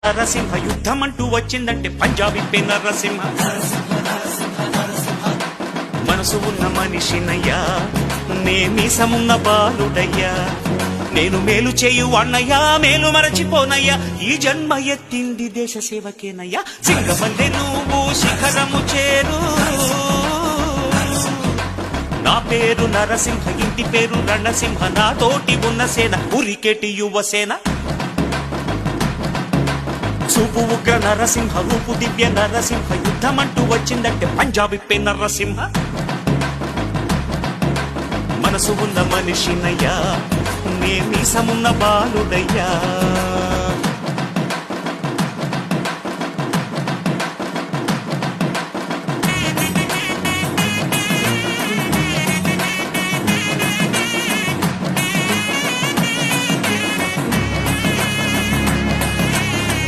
నరసింహ యుద్ధం అంటూ వచ్చిందంటే పంజాబీ పే నరసింహ మనసు ఉన్న మనిషినయ్యా నే మీసమున్న బాలుడయ్యా నేను మేలు చేయు అన్నయ్యా మేలు మరచిపోనయ్యా ఈ జన్మ ఎత్తింది దేశ సేవకేనయ్యా సింగమల్లె నువ్వు శిఖరము చేరు నా పేరు నరసింహ ఇంటి పేరు రణసింహ నా తోటి ఉన్న సేన ఉరికెటి యువసేన చూపు ఉగ్ర నరసింహ రూపు దివ్య నరసింహ యుద్ధమంటూ వచ్చిందంటే పంజాబీ పే నరసింహ మనసు ఉన్న మనిషినయ్యా నే మీసమున్న బాలుడయ్యా